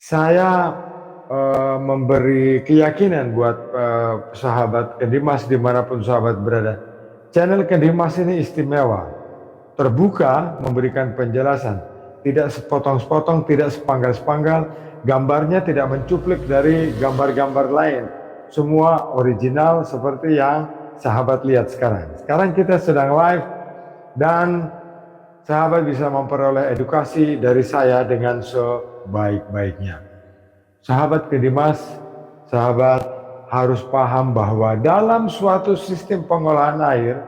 Saya memberi keyakinan buat sahabat Kendimas dimanapun sahabat berada. Channel Kendimas ini istimewa, terbuka, memberikan penjelasan, tidak sepotong-sepotong, tidak sepanggal-sepanggal, gambarnya tidak mencuplik dari gambar-gambar lain. Semua original seperti yang sahabat lihat sekarang. Sekarang kita sedang live dan sahabat bisa memperoleh edukasi dari saya dengan sebaik-baiknya. Sahabat Kendimas, sahabat harus paham bahwa dalam suatu sistem pengolahan air,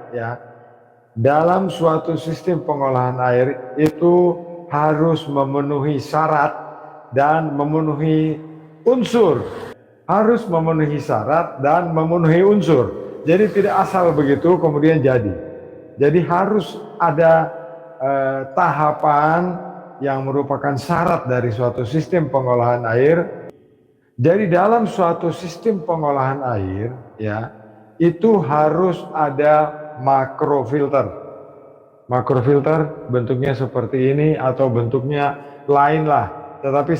dalam suatu sistem pengolahan air itu harus memenuhi syarat dan memenuhi unsur. Harus memenuhi syarat dan memenuhi unsur. Jadi tidak asal begitu kemudian jadi. Jadi harus ada tahapan yang merupakan syarat dari suatu sistem pengolahan air. Jadi dalam suatu sistem pengolahan air, itu harus ada makrofilter. Makrofilter bentuknya seperti ini atau bentuknya lain lah. Tetapi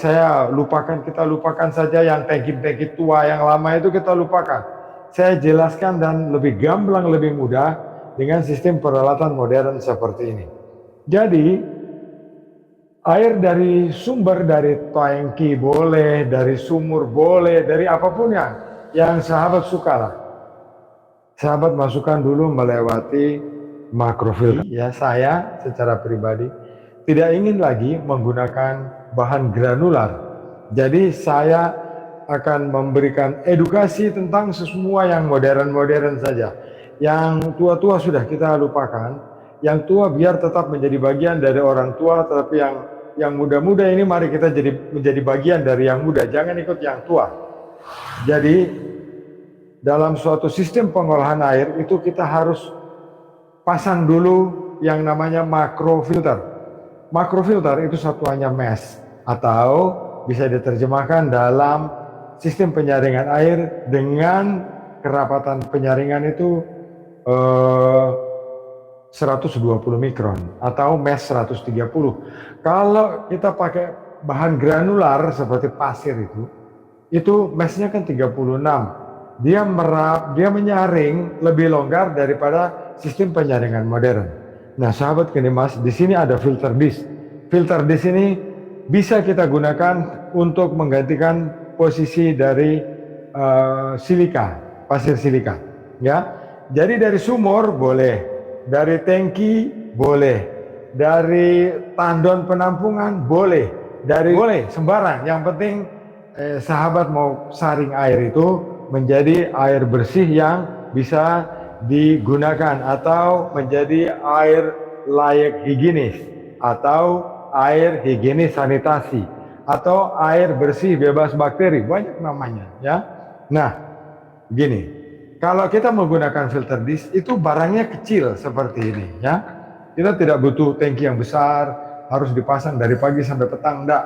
kita lupakan saja yang tangki-tangki tua yang lama itu kita lupakan. Saya jelaskan dan lebih gamblang, lebih mudah dengan sistem peralatan modern seperti ini. Jadi air dari sumber, dari tangki boleh, dari sumur boleh, dari apapun yang sahabat suka lah. Sahabat masukkan dulu melewati makrofilter. Ya, saya secara pribadi tidak ingin lagi menggunakan bahan granular. Jadi saya akan memberikan edukasi tentang semua yang modern-modern saja. Yang tua-tua sudah kita lupakan. Yang tua biar tetap menjadi bagian dari orang tua, tetapi yang muda-muda ini mari kita menjadi bagian dari yang muda, jangan ikut yang tua. Jadi dalam suatu sistem pengolahan air itu kita harus pasang dulu yang namanya makrofilter. Makrofilter itu satuannya mesh atau bisa diterjemahkan dalam sistem penyaringan air dengan kerapatan penyaringan itu 120 mikron atau mesh 130. Kalau kita pakai bahan granular seperti pasir itu meshnya kan 36. Dia menyaring lebih longgar daripada sistem penyaringan modern. Nah, sahabat Kendimas, di sini ada filter disk. Filter disk ini bisa kita gunakan untuk menggantikan posisi dari silika, pasir silika. Ya, jadi dari sumur boleh, dari tangki boleh, dari tandon penampungan boleh, boleh sembarang. Yang penting sahabat mau saring air itu menjadi air bersih yang bisa digunakan atau menjadi air layak higienis atau air higienis sanitasi atau air bersih bebas bakteri, banyak namanya ya. Nah, gini, kalau kita menggunakan filter disk itu barangnya kecil seperti ini ya. Kita tidak butuh tangki yang besar harus dipasang dari pagi sampai petang, enggak.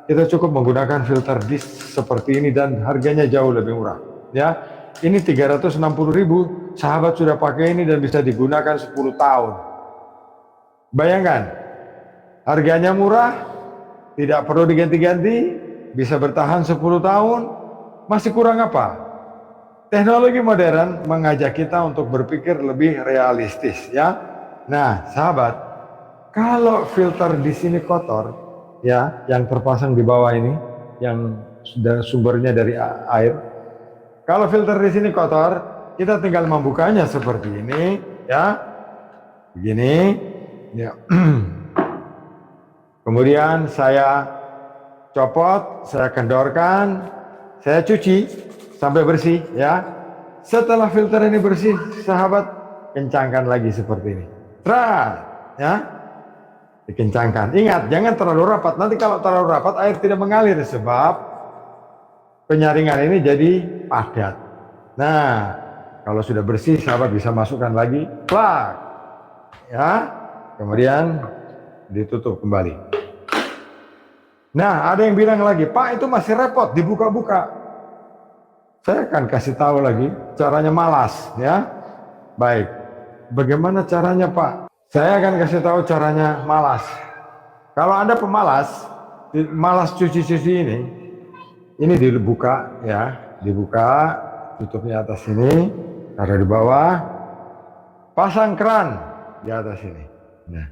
Kita cukup menggunakan filter disk seperti ini dan harganya jauh lebih murah ya. Ini 360.000, sahabat sudah pakai ini dan bisa digunakan 10 tahun. Bayangkan, harganya murah, tidak perlu diganti-ganti, bisa bertahan 10 tahun, masih kurang apa? Teknologi modern mengajak kita untuk berpikir lebih realistis ya. Nah, sahabat, kalau filter di sini kotor ya, yang terpasang di bawah ini, yang sudah sumbernya dari air. Kalau filter di sini kotor, kita tinggal membukanya seperti ini, ya, begini, ya. Kemudian saya copot, saya kendorkan, saya cuci sampai bersih, ya. Setelah filter ini bersih, sahabat kencangkan lagi seperti ini, ya, dikencangkan. Ingat, jangan terlalu rapat. Nanti kalau terlalu rapat, air tidak mengalir sebab penyaringan ini jadi padat. Nah, kalau sudah bersih, sahabat bisa masukkan lagi, plak, ya, kemudian ditutup kembali. Nah, ada yang bilang lagi, Pak itu masih repot dibuka-buka. Saya akan kasih tahu lagi, caranya malas, ya. Baik, bagaimana caranya Pak? Saya akan kasih tahu caranya malas. Kalau Anda pemalas, malas cuci-cuci ini, Ini dibuka ya, dibuka, tutupnya atas sini, taruh di bawah, pasang keran di atas sini. Nah,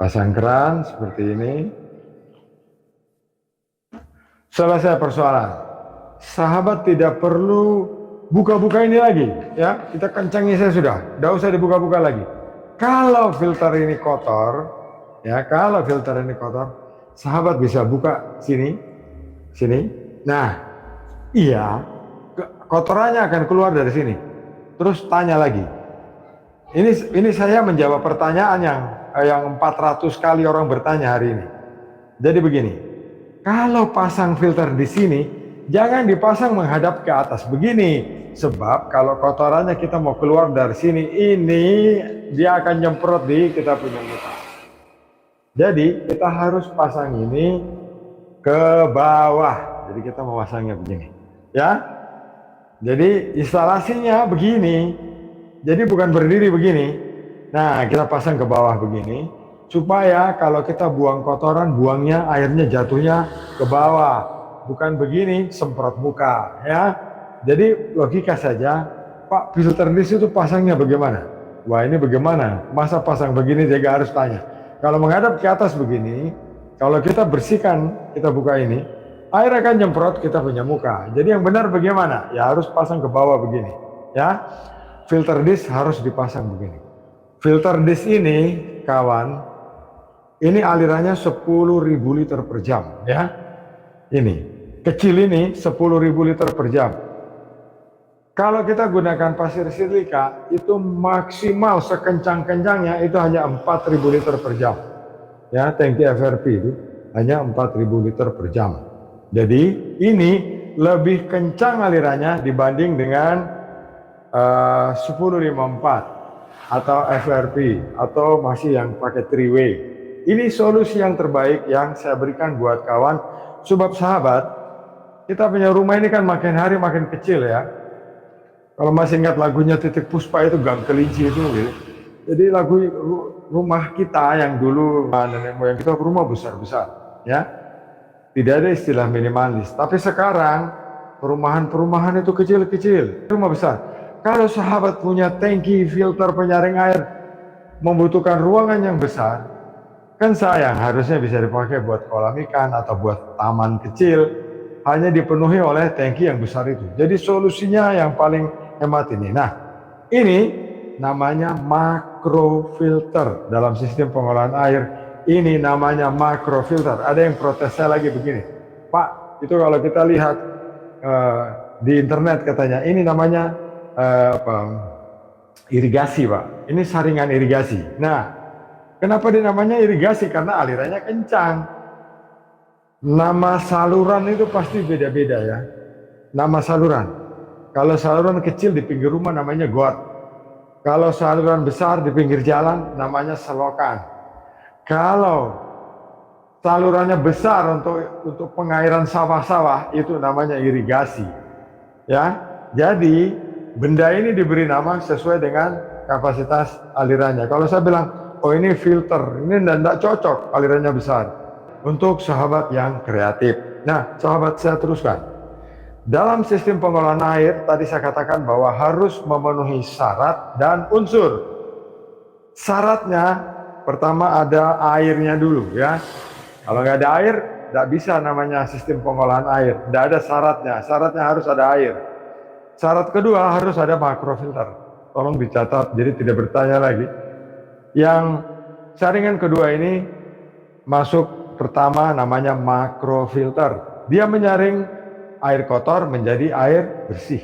pasang keran seperti ini. Selesai persoalan. Sahabat tidak perlu buka-buka ini lagi, ya. Kita kencangi saya sudah, tidak usah dibuka-buka lagi. Kalau filter ini kotor, ya, kalau filter ini kotor, sahabat bisa buka sini, sini. Nah, iya, kotorannya akan keluar dari sini. Terus tanya lagi. Ini saya menjawab pertanyaan yang 400 kali orang bertanya hari ini. Jadi begini, kalau pasang filter di sini, jangan dipasang menghadap ke atas begini. Sebab kalau kotorannya kita mau keluar dari sini, ini dia akan nyemprot di kita punya muka. Jadi kita harus pasang ini ke bawah. Jadi kita mau pasangnya begini, ya. Jadi instalasinya begini. Jadi bukan berdiri begini. Nah, kita pasang ke bawah begini. Supaya kalau kita buang kotoran, buangnya airnya jatuhnya ke bawah. Bukan begini, semprot muka, ya. Jadi logika saja, Pak, filter disk itu pasangnya bagaimana? Wah, ini bagaimana? Masa pasang begini juga harus tanya. Kalau menghadap ke atas begini, kalau kita bersihkan, kita buka ini, air akan nyemprot kita punya muka. Jadi yang benar bagaimana? Ya harus pasang ke bawah begini, ya. Filter disk harus dipasang begini. Filter disk ini, kawan, ini alirannya 10.000 liter per jam, ya. Ini, kecil ini 10.000 liter per jam. Kalau kita gunakan pasir silika, itu maksimal sekencang-kencangnya itu hanya 4.000 liter per jam. Ya, tangki FRP itu hanya 4.000 liter per jam. Jadi ini lebih kencang alirannya dibanding dengan 1054 atau FRP atau masih yang pakai 3-way. Ini solusi yang terbaik yang saya berikan buat kawan. Sebab sahabat, kita punya rumah ini kan makin hari makin kecil ya. Kalau masih ingat lagunya Titik Puspa itu Gang Kelinci itu gitu. Jadi lagu rumah kita yang dulu nenek moyang kita rumah besar-besar ya. Tidak ada istilah minimalis. Tapi sekarang perumahan-perumahan itu kecil-kecil, rumah besar. Kalau sahabat punya tangki filter penyaring air membutuhkan ruangan yang besar, kan sayang, harusnya bisa dipakai buat kolam ikan atau buat taman kecil, hanya dipenuhi oleh tangki yang besar itu. Jadi solusinya yang paling hemat ini. Nah, ini namanya makrofilter dalam sistem pengolahan air. Ini namanya makrofilter. Ada yang protes saya lagi begini, Pak, itu kalau kita lihat di internet katanya ini namanya irigasi, Pak. Ini saringan irigasi. Nah, kenapa dinamanya irigasi? Karena alirannya kencang. Nama saluran itu pasti beda-beda ya. Nama saluran. Kalau saluran kecil di pinggir rumah namanya got. Kalau saluran besar di pinggir jalan namanya selokan. Kalau salurannya besar untuk pengairan sawah-sawah itu namanya irigasi. Ya. Jadi benda ini diberi nama sesuai dengan kapasitas alirannya. Kalau saya bilang, oh ini filter, ini tidak cocok alirannya besar. Untuk sahabat yang kreatif. Nah, sahabat saya teruskan. Dalam sistem pengolahan air, tadi saya katakan bahwa harus memenuhi syarat dan unsur. Syaratnya, pertama ada airnya dulu ya. Kalau nggak ada air, tidak bisa namanya sistem pengolahan air. Tidak ada syaratnya, syaratnya harus ada air. Syarat kedua harus ada makrofilter. Tolong dicatat, jadi tidak bertanya lagi. Yang saringan kedua ini masuk pertama namanya makrofilter. Dia menyaring air kotor menjadi air bersih.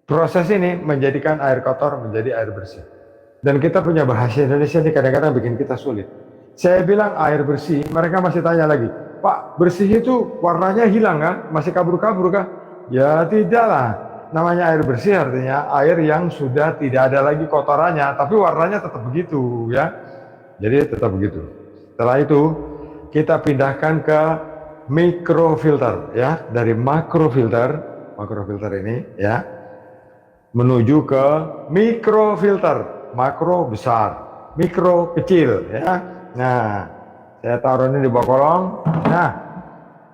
Proses ini menjadikan air kotor menjadi air bersih. Dan kita punya bahasa Indonesia ini kadang-kadang bikin kita sulit. Saya bilang air bersih, mereka masih tanya lagi, Pak, bersih itu warnanya hilang kan? Masih kabur-kabur kah? Ya tidaklah. Namanya air bersih artinya air yang sudah tidak ada lagi kotorannya, tapi warnanya tetap begitu ya. Jadi tetap begitu. Setelah itu kita pindahkan ke mikrofilter ya, dari makrofilter ini ya menuju ke mikrofilter. Makro besar, mikro kecil ya. Nah, saya taruh ini di bawah kolong. Nah,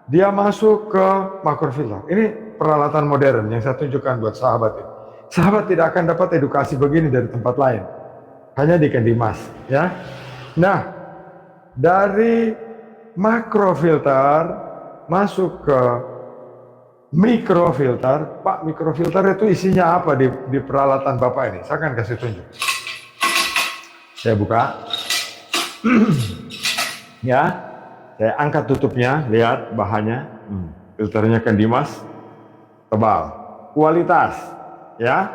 dia masuk ke makrofilter. Ini peralatan modern yang saya tunjukkan buat sahabat ini. Sahabat tidak akan dapat edukasi begini dari tempat lain, hanya di Kendimas, ya. Nah, dari makrofilter masuk ke mikrofilter. Pak, mikrofilter itu isinya apa di peralatan Bapak ini? Saya akan kasih tunjuk. Saya buka. Ya, saya angkat tutupnya, lihat bahannya. Filternya Kendimas, tebal, kualitas, ya,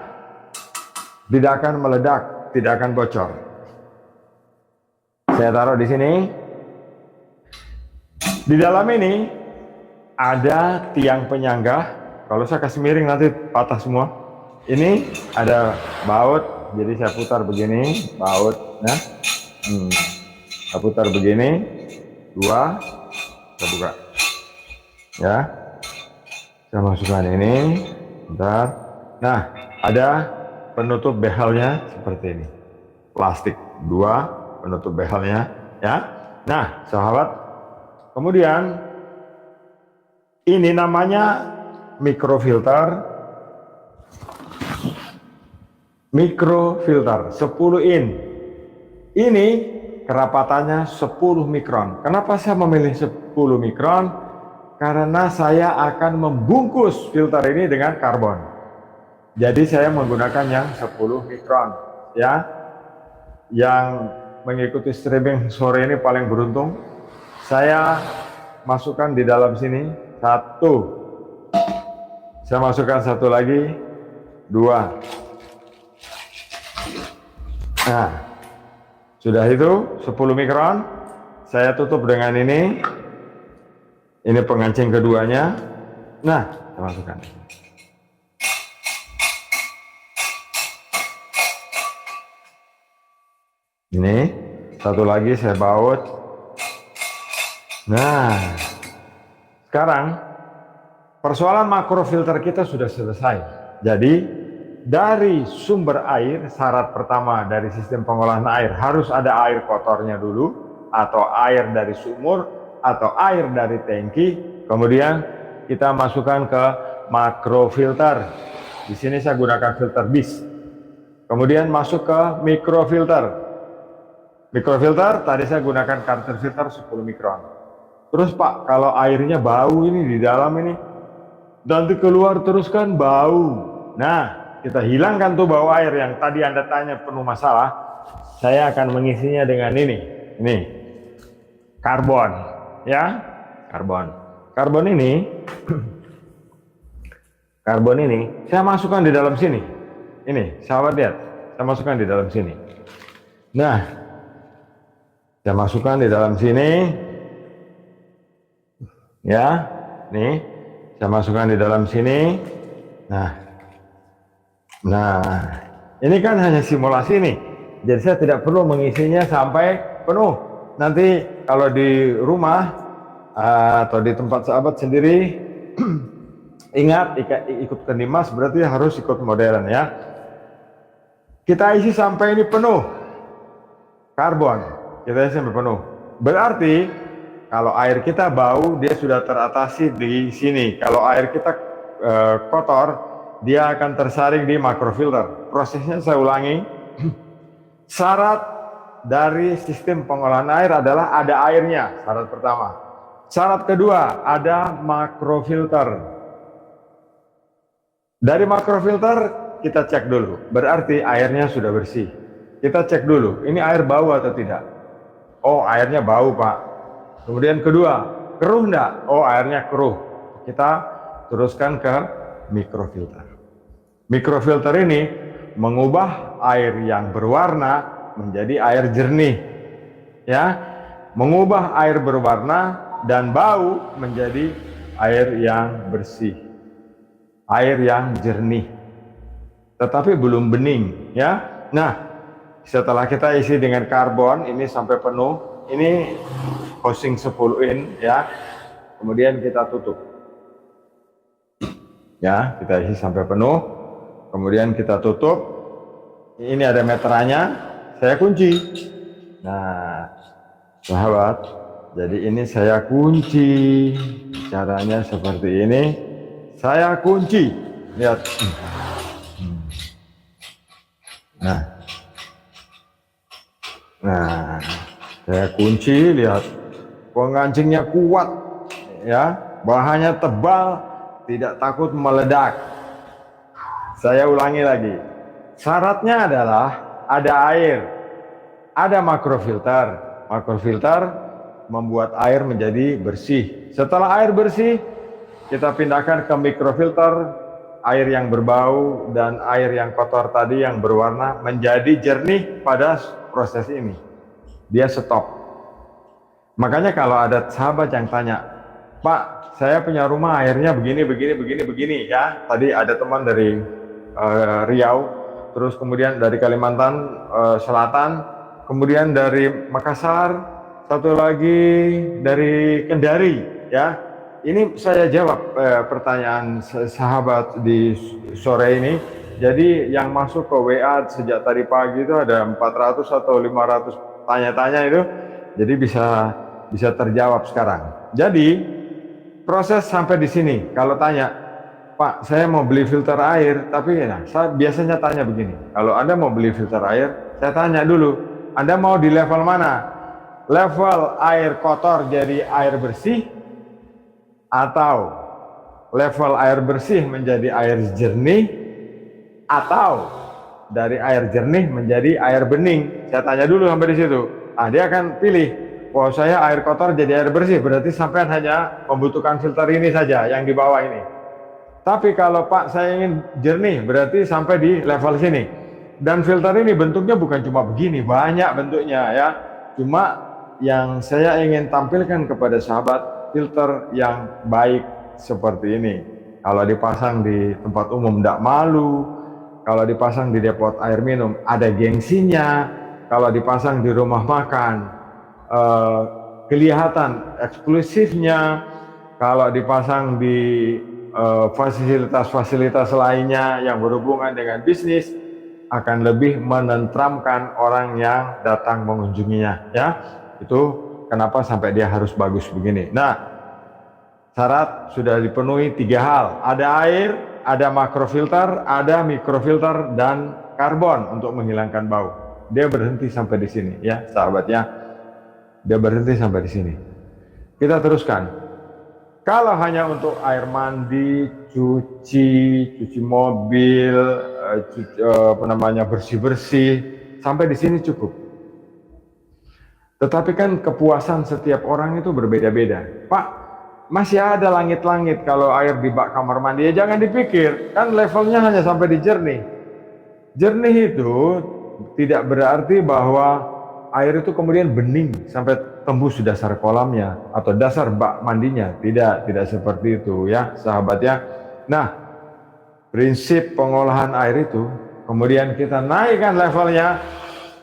tidak akan meledak, tidak akan bocor. Saya taruh di sini. Di dalam ini ada tiang penyangga. Kalau saya kasih miring nanti patah semua. Ini ada baut, jadi saya putar begini, baut. Nah, saya putar begini, 2, saya buka. Ya, saya masukkan ini, bentar. Nah, ada penutup behelnya seperti ini, plastik 2 penutup behelnya, ya. Nah, sahabat, kemudian ini namanya mikrofilter. Mikrofilter 10 in. Ini kerapatannya 10 mikron. Kenapa saya memilih 10 mikron? Karena saya akan membungkus filter ini dengan karbon. Jadi saya menggunakan yang 10 mikron, ya. Yang mengikuti streaming sore ini paling beruntung. Saya masukkan di dalam sini 1. Saya masukkan 1 lagi, 2. Nah, sudah itu 10 mikron. Saya tutup dengan ini. Ini pengancing keduanya. Nah, saya masukkan. Ini 1 lagi saya baut. Nah, sekarang persoalan makrofilter kita sudah selesai. Jadi dari sumber air, syarat pertama dari sistem pengolahan air harus ada air kotornya dulu, atau air dari sumur, atau air dari tangki. Kemudian kita masukkan ke makrofilter. Di sini saya gunakan filter BIS. Kemudian masuk ke mikrofilter. Mikrofilter tadi saya gunakan Carter filter 10 mikron. Terus Pak, kalau airnya bau ini di dalam ini, nanti keluar terus kan bau. Nah, kita hilangkan tuh bau air yang tadi Anda tanya penuh masalah. Saya akan mengisinya dengan ini karbon, ya, karbon. Karbon ini, karbon ini saya masukkan di dalam sini. Ini, sahabat lihat, saya masukkan di dalam sini. Nah, saya masukkan di dalam sini, ya, nih, saya masukkan di dalam sini. Nah, ini kan hanya simulasi nih. Jadi saya tidak perlu mengisinya sampai penuh. Nanti kalau di rumah atau di tempat sahabat sendiri, ingat ikut Kendimas berarti harus ikut modern, ya. Kita isi sampai ini penuh karbon. Kita isi sampai penuh. Berarti kalau air kita bau, dia sudah teratasi di sini. Kalau air kita kotor, dia akan tersaring di makrofilter. Prosesnya saya ulangi. Syarat dari sistem pengolahan air adalah ada airnya, syarat pertama. Syarat kedua, ada makrofilter. Dari makrofilter kita cek dulu, berarti airnya sudah bersih. Kita cek dulu, ini air bau atau tidak? Oh, airnya bau Pak. Kemudian kedua, keruh enggak? Oh, airnya keruh. Kita teruskan ke mikrofilter. Mikrofilter ini mengubah air yang berwarna menjadi air jernih, ya, mengubah air berwarna dan bau menjadi air yang bersih, air yang jernih, tetapi belum bening, ya. Nah, setelah kita isi dengan karbon ini sampai penuh, ini housing 10 in, ya, kemudian kita tutup, ya, kita isi sampai penuh. Kemudian kita tutup. Ini ada meterannya, saya kunci. Nah, sahabat, jadi ini saya kunci caranya seperti ini. Saya kunci, lihat. Nah, saya kunci, lihat. Pengancingnya kuat, ya, bahannya tebal, tidak takut meledak. Saya ulangi lagi. Syaratnya adalah ada air, ada makrofilter. Makrofilter membuat air menjadi bersih. Setelah air bersih, kita pindahkan ke mikrofilter. Air yang berbau dan air yang kotor tadi yang berwarna menjadi jernih pada proses ini. Dia stop. Makanya kalau ada sahabat yang tanya, Pak, saya punya rumah airnya begini ya. Tadi ada teman dari Riau, terus kemudian dari Kalimantan Selatan, kemudian dari Makassar, satu lagi dari Kendari, ya. Ini saya jawab pertanyaan sahabat di sore ini. Jadi yang masuk ke WA sejak tadi pagi itu ada 400 atau 500 tanya-tanya itu. Jadi bisa terjawab sekarang. Jadi proses sampai di sini. Kalau tanya, Pak, saya mau beli filter air, tapi nah, saya biasanya tanya begini. Kalau Anda mau beli filter air, saya tanya dulu, Anda mau di level mana? Level air kotor jadi air bersih, atau level air bersih menjadi air jernih, atau dari air jernih menjadi air bening. Saya tanya dulu sampai di situ. Dia akan pilih, oh saya air kotor jadi air bersih, berarti sampean hanya membutuhkan filter ini saja yang di bawah ini. Tapi kalau Pak saya ingin jernih, berarti sampai di level sini. Dan filter ini bentuknya bukan cuma begini, banyak bentuknya ya. Cuma yang saya ingin tampilkan kepada sahabat, filter yang baik seperti ini. Kalau dipasang di tempat umum tidak malu, kalau dipasang di depot air minum ada gengsinya, kalau dipasang di rumah makan kelihatan eksklusifnya, kalau dipasang di fasilitas-fasilitas lainnya yang berhubungan dengan bisnis akan lebih menenteramkan orang yang datang mengunjunginya, ya. Itu kenapa sampai dia harus bagus begini. Nah, syarat sudah dipenuhi 3 hal. Ada air, ada makrofilter, ada mikrofilter, dan karbon untuk menghilangkan bau. Dia berhenti sampai di sini, ya sahabatnya. Dia berhenti sampai di sini. Kita teruskan. Kalau hanya untuk air mandi, cuci mobil, bersih-bersih, sampai di sini cukup. Tetapi kan kepuasan setiap orang itu berbeda-beda. Pak, masih ada langit-langit kalau air di bak kamar mandi. Ya jangan dipikir, kan levelnya hanya sampai di jernih. Jernih itu tidak berarti bahwa air itu kemudian bening sampai tembus dasar kolamnya atau dasar bak mandinya. Tidak seperti itu ya sahabat ya. Nah, prinsip pengolahan air itu kemudian kita naikkan levelnya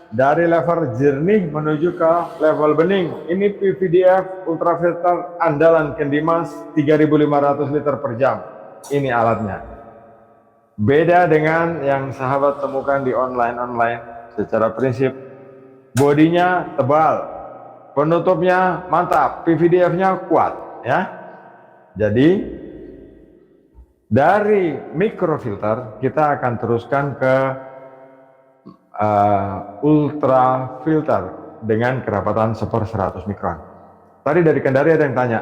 dari level jernih menuju ke level bening. Ini PVDF ultrafilter andalan Kendimas 3.500 liter per jam. Ini alatnya. Beda dengan yang sahabat temukan di online secara prinsip. Bodinya tebal, penutupnya mantap, PVDF-nya kuat, ya. Jadi dari mikrofilter kita akan teruskan ke ultrafilter dengan kerapatan 1/100 mikron. Tadi dari Kendari ada yang tanya,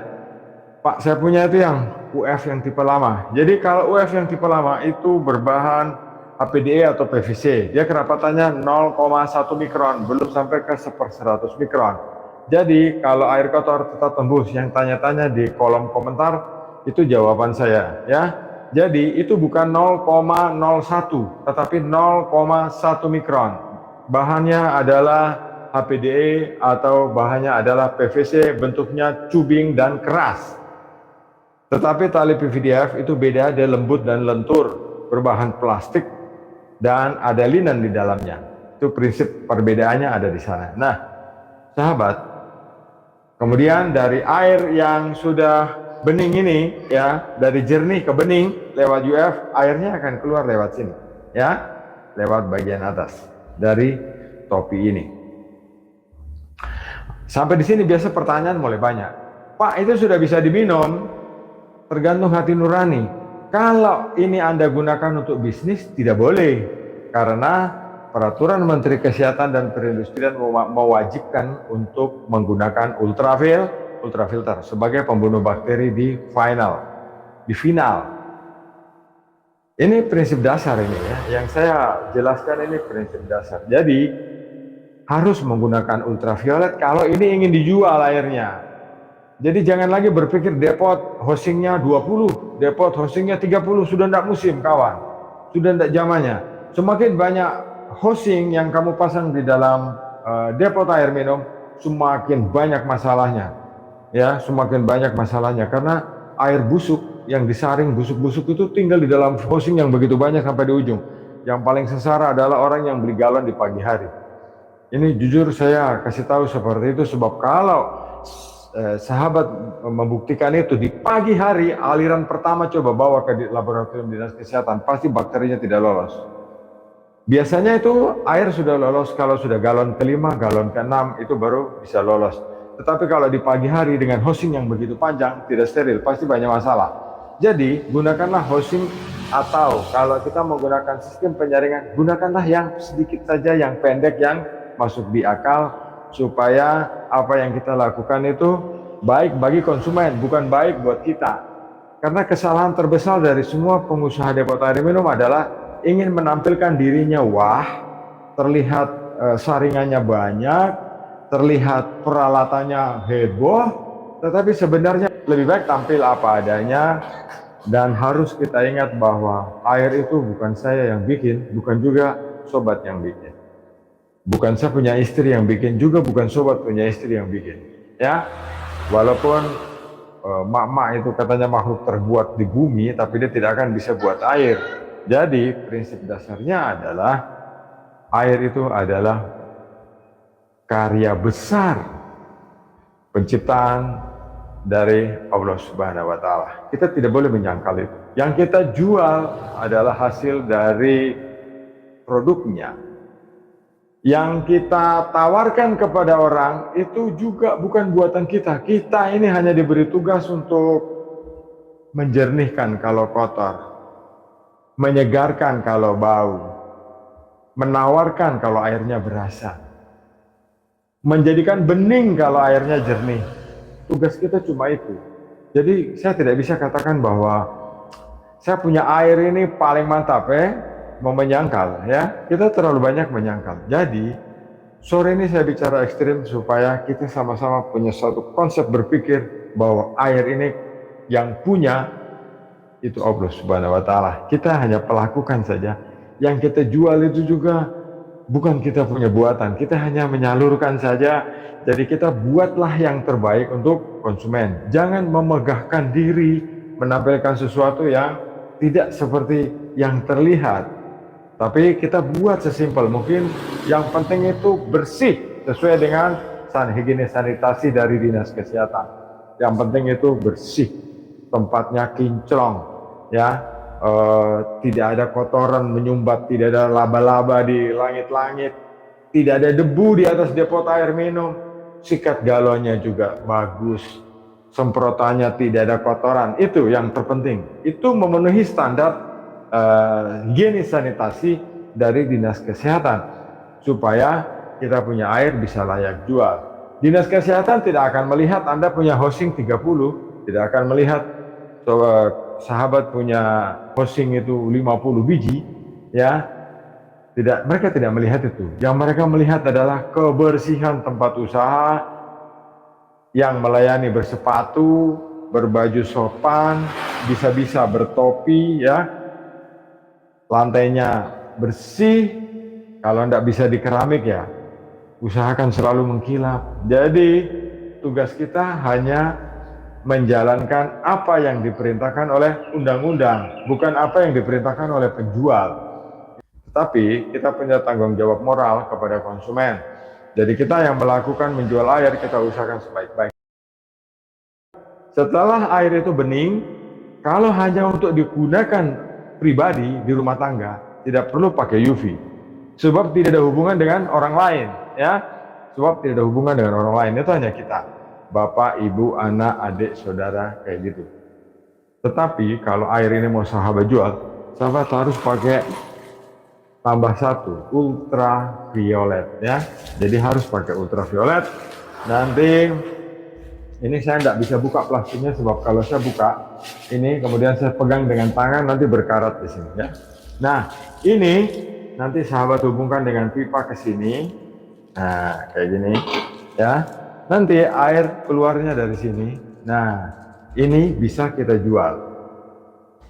Pak, saya punya itu yang UF yang tipe lama. Jadi kalau UF yang tipe lama itu berbahan HPDE atau PVC, dia kerapatannya 0,1 mikron, belum sampai ke 1/100 mikron. Jadi kalau air kotor tetap tembus. Yang tanya-tanya di kolom komentar itu jawaban saya, ya. Jadi itu bukan 0,01, tetapi 0,1 mikron. Bahannya adalah HPDE atau bahannya adalah PVC, bentuknya cubing dan keras. Tetapi tali PVDF itu beda, dia lembut dan lentur, berbahan plastik dan ada linen di dalamnya. Itu prinsip perbedaannya ada di sana. Nah, sahabat, kemudian dari air yang sudah bening ini, ya, dari jernih ke bening lewat UF, airnya akan keluar lewat sini, ya, lewat bagian atas dari topi ini. Sampai di sini biasa pertanyaan mulai banyak. Pak, itu sudah bisa diminum? tergantung hati nurani. Kalau ini Anda gunakan untuk bisnis, tidak boleh, karena peraturan Menteri Kesehatan dan Perindustrian mewajibkan untuk menggunakan ultraviolet sebagai pembunuh bakteri di final. Ini prinsip dasar ini ya, yang saya jelaskan ini prinsip dasar. Jadi harus menggunakan ultraviolet kalau ini ingin dijual airnya. Jadi jangan lagi berpikir depot hostingnya 20, depot hostingnya 30, sudah tidak musim kawan, sudah tidak zamannya. Semakin banyak hosting yang kamu pasang di dalam depot air minum, semakin banyak masalahnya. Ya, semakin banyak masalahnya karena air busuk yang disaring busuk-busuk itu tinggal di dalam hosting yang begitu banyak sampai di ujung. Yang paling sesara adalah orang yang beli galon di pagi hari. Ini jujur saya kasih tahu seperti itu sebab kalau sahabat membuktikan itu di pagi hari, aliran pertama coba bawa ke laboratorium dinas kesehatan, pasti bakterinya tidak lolos. Biasanya itu air sudah lolos kalau sudah galon kelima, galon keenam itu baru bisa lolos. Tetapi kalau di pagi hari dengan hosting yang begitu panjang, tidak steril, pasti banyak masalah. Jadi gunakanlah hosting, atau kalau kita menggunakan sistem penyaringan, gunakanlah yang sedikit saja, yang pendek, yang masuk di akal, supaya apa yang kita lakukan itu baik bagi konsumen, bukan baik buat kita. Karena kesalahan terbesar dari semua pengusaha depot air minum adalah ingin menampilkan dirinya wah, terlihat saringannya banyak, terlihat peralatannya heboh, tetapi sebenarnya lebih baik tampil apa adanya. Dan harus kita ingat bahwa air itu bukan saya yang bikin, bukan juga sobat yang bikin. Bukan saya punya istri yang bikin, juga bukan sobat punya istri yang bikin. Ya, walaupun mak-mak itu katanya makhluk terbuat di bumi, tapi dia tidak akan bisa buat air. Jadi prinsip dasarnya adalah air itu adalah karya besar penciptaan dari Allah Subhanahu wa Ta'ala. Kita tidak boleh menyangkal itu. Yang kita jual adalah hasil dari produknya. Yang kita tawarkan kepada orang itu juga bukan buatan kita. Kita ini hanya diberi tugas untuk menjernihkan kalau kotor, menyegarkan kalau bau, menawarkan kalau airnya berasa, menjadikan bening kalau airnya jernih. Tugas kita cuma itu. Jadi saya tidak bisa katakan bahwa saya punya air ini paling mantap mau menyangkal ya. Kita terlalu banyak menyangkal. Jadi sore ini saya bicara ekstrim supaya kita sama-sama punya satu konsep berpikir bahwa air ini yang punya itu Allah Subhanahu wa Ta'ala. Kita hanya pelakukan saja. Yang kita jual itu juga bukan kita punya buatan, kita hanya menyalurkan saja. Jadi kita buatlah yang terbaik untuk konsumen. Jangan memegahkan diri, menampilkan sesuatu yang tidak seperti yang terlihat. Tapi kita buat sesimpel mungkin. Yang penting itu bersih sesuai dengan higienis sanitasi dari dinas kesehatan. Yang penting itu bersih, tempatnya kinclong, ya. Tidak ada kotoran menyumbat, tidak ada laba-laba di langit-langit, tidak ada debu di atas depot air minum, sikat galonnya juga bagus, semprotannya tidak ada kotoran. Itu yang terpenting, itu memenuhi standar higienis sanitasi dari dinas kesehatan supaya kita punya air bisa layak jual. Dinas kesehatan tidak akan melihat Anda punya hosting 30, tidak akan melihat sahabat punya hosting itu 50 biji, ya. Tidak, mereka tidak melihat itu. Yang mereka melihat adalah kebersihan tempat usaha, yang melayani bersepatu, berbaju sopan, bisa-bisa bertopi, ya. Lantainya bersih. Kalau tidak bisa di keramik, ya usahakan selalu mengkilap. Jadi tugas kita hanya menjalankan apa yang diperintahkan oleh undang-undang, bukan apa yang diperintahkan oleh penjual. Tetapi kita punya tanggung jawab moral kepada konsumen. Jadi kita yang melakukan menjual air, kita usahakan sebaik-baik. Setelah air itu bening, kalau hanya untuk digunakan pribadi di rumah tangga, tidak perlu pakai UV. Sebab tidak ada hubungan dengan orang lain, ya. Sebab tidak ada hubungan dengan orang lain, itu hanya kita. Bapak, ibu, anak, adik, saudara, kayak gitu. Tetapi kalau air ini mau sahabat jual, sahabat harus pakai tambah satu, ultraviolet ya. Jadi harus pakai ultraviolet. Nanti ini saya tidak bisa buka plastiknya, sebab kalau saya buka ini kemudian saya pegang dengan tangan nanti berkarat di sini ya. Nah ini nanti sahabat hubungkan dengan pipa ke sini, nah kayak gini ya. Nanti air keluarnya dari sini. Nah ini bisa kita jual.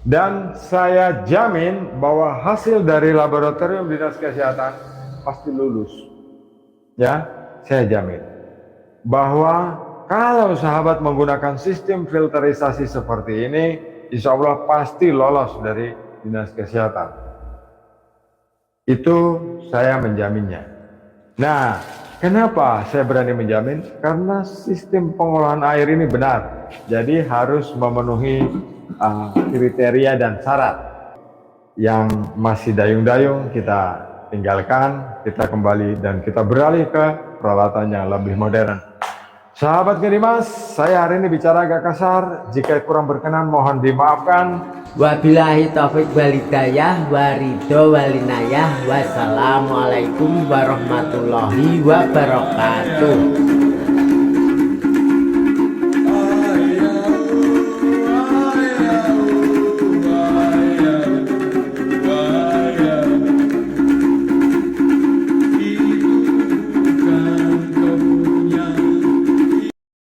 Dan saya jamin bahwa hasil dari laboratorium dinas kesehatan pasti lulus. Ya, saya jamin bahwa kalau sahabat menggunakan sistem filterisasi seperti ini, insya Allah pasti lolos dari dinas kesehatan. Itu saya menjaminnya. Nah, kenapa saya berani menjamin? Karena sistem pengolahan air ini benar. Jadi harus memenuhi kriteria dan syarat. Yang masih dayung-dayung kita tinggalkan, kita kembali dan kita beralih ke peralatan yang lebih modern. Sahabat Gerimas, saya hari ini bicara agak kasar. Jika kurang berkenan mohon dimaafkan. Wabillahi taufik walhidayah waridho walinayah. Wassalamualaikum warahmatullahi wabarakatuh.